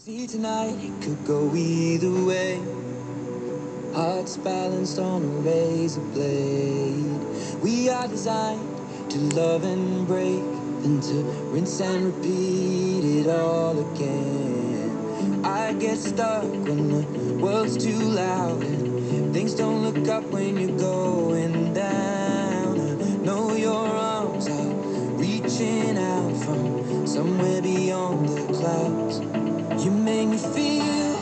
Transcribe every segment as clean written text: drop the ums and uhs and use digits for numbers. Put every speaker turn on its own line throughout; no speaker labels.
See tonight, it could go either way. Hearts balanced on a razor blade. We are designed to love and break, then to rinse and repeat it all again. I get stuck when the world's too loud and things don't look up when you're going down. I know your arms are reaching out from somewhere beyond the clouds. You make me feel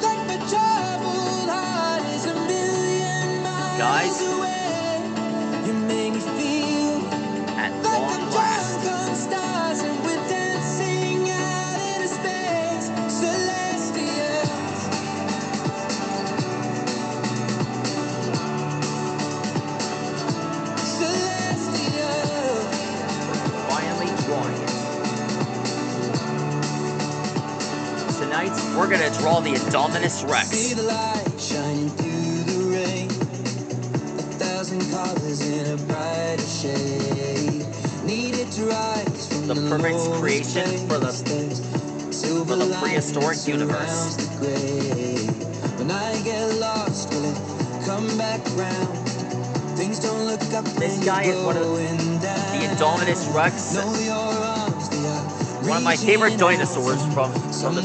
like my troubled heart is a million miles away. You make me feel
at
like
long
I'm
last.
drunk on stars and we're dancing out into space. Celestial. Celestial.
Finally drawing it. Tonight, we're gonna draw the Indominus Rex.
See the light shining through the rain. 1,000 colors in a brighter shade. Needed to rise from
The perfect creation for the prehistoric universe.
When I get lost, will it come back round? Things don't look up.
This guy is one of the Indominus Rex. One of my favorite dinosaurs from the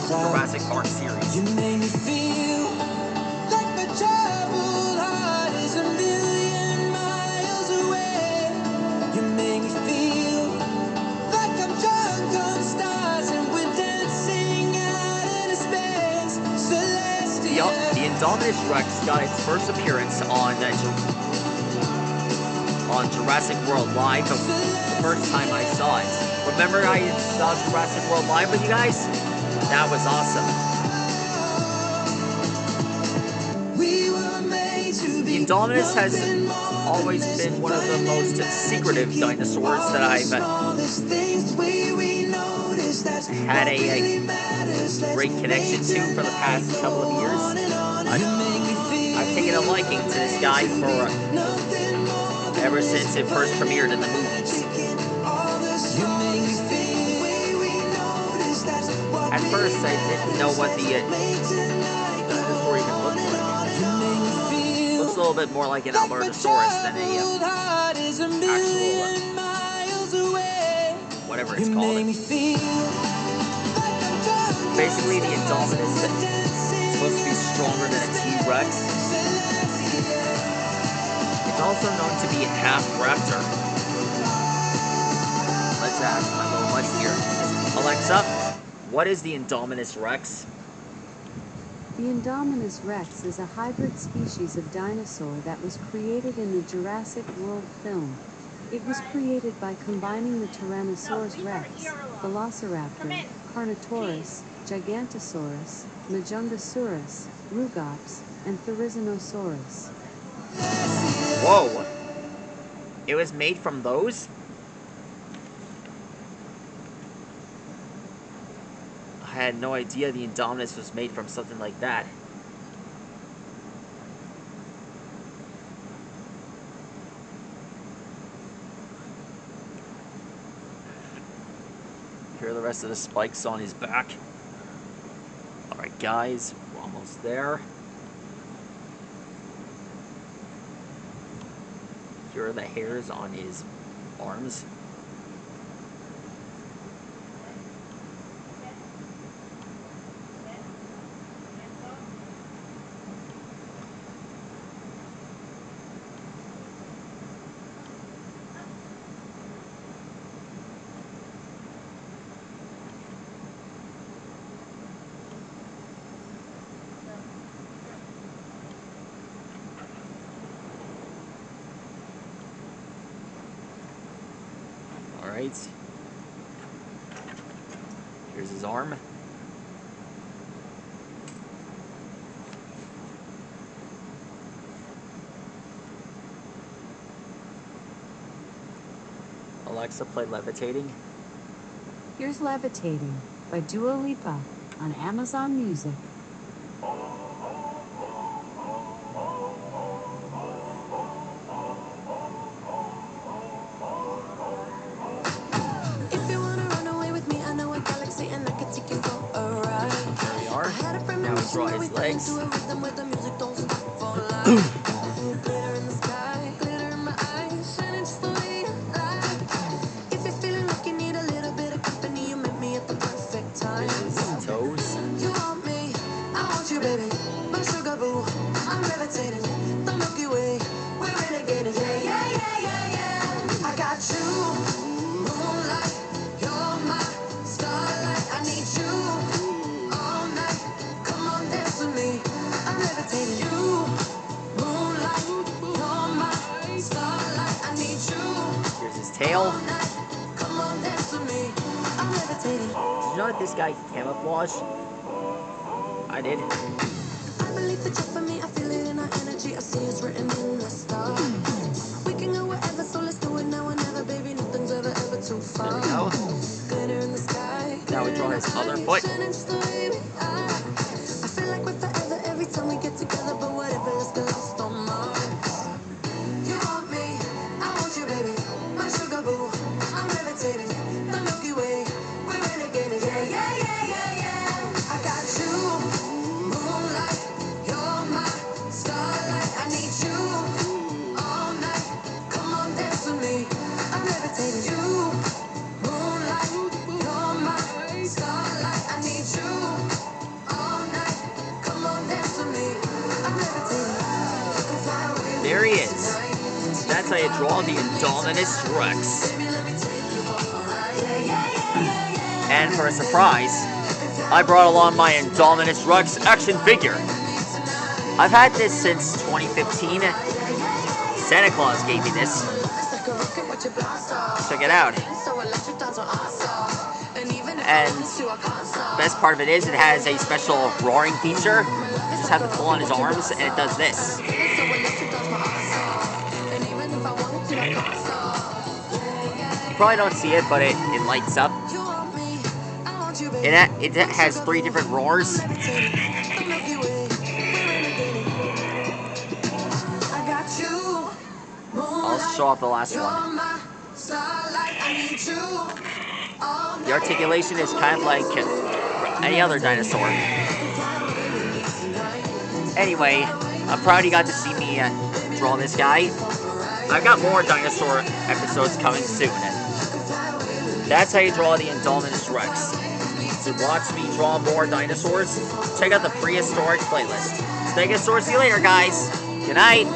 Jurassic Park series.
You make me feel like my troubled heart is a million miles away. You make me feel like I'm drunk on stars and we're dancing out into space. Celestial.
The Indominus Rex got its first appearance on Jurassic World Live the first time I saw it. Remember I saw Jurassic World Live with you guys? That was awesome. The Indominus has always been one of the most secretive dinosaurs that I've had a great connection to for the past couple of years. I've taken a liking to this guy ever since it first premiered in the movies. At first, I didn't know what the dinosaur even looked like. Looks a little bit more like an Albertosaurus than a actual whatever it's called. Basically, the Indominus is supposed to be stronger than a T-Rex. It's also known to be a half raptor. Let's ask my little buddy here. Alexa, what is the Indominus Rex?
The Indominus Rex is a hybrid species of dinosaur that was created in the Jurassic World film. It was created by combining the Tyrannosaurus rex, Velociraptor, Carnotaurus, Giganotosaurus, Majungasaurus, Rugops, and Therizinosaurus.
Whoa! It was made from those? I had no idea the Indominus was made from something like that. Here are the rest of the spikes on his back. Alright guys, we're almost there. Here are the hairs on his arms. Alright. Here's his arm. Alexa, play Levitating.
Here's Levitating by Dua Lipa on Amazon Music.
If you wanna run away with me, I know a galaxy and I could take you
draw his legs. Toes.
You want me, I want you, baby. My sugar boo, I'm levitating. The Milky Way, we're renegading. Yeah, yeah, yeah, yeah, yeah. I got you, moonlight. You're my starlight. I need you all night. Come on, dance with me. I'm levitating. You, moonlight. You're my starlight. I need you.
Here's his tail.
All night. Come on, dance with me. I'm levitating.
Did you know that this guy can camouflage? I did.
I believe that you're for me. I feel it in our energy. I see it's written in the stars. We can go wherever, so let's do it now or never, baby. Nothing's ever too far.
There we go.
Glitter in the sky.
Now we draw his other foot.
I feel like we're forever every time we get together, but whatever, let's get lost on Mars. You want me, I want you, baby. My sugar boo, I'm levitating. The Milky Way, we're renegading. Yeah, yeah, yeah, yeah, yeah. I got you, moonlight. You're my starlight. I need you all night. Come on, dance with me. I'm levitating. You, moonlight. You're my starlight. I need you all night. Come on, dance with me. I'm levitating. You can fly away.
There he is. That's how you draw the Indominus Rex. And for a surprise, I brought along my Indominus Rex action figure. I've had this since 2015. Santa Claus gave me this. Check it out. And best part of it is it has a special roaring feature. You just have to pull on his arms and it does this. You probably don't see it, but it lights up. It has 3 different roars. I'll show off the last one. The articulation is kind of like any other dinosaur. Anyway, I'm proud you got to see me draw this guy. I've got more dinosaur episodes coming soon. That's how you draw the Indominus Rex. To watch me draw more dinosaurs, check out the Prehistoric playlist. Stegosaurus, see you later, guys. Good night.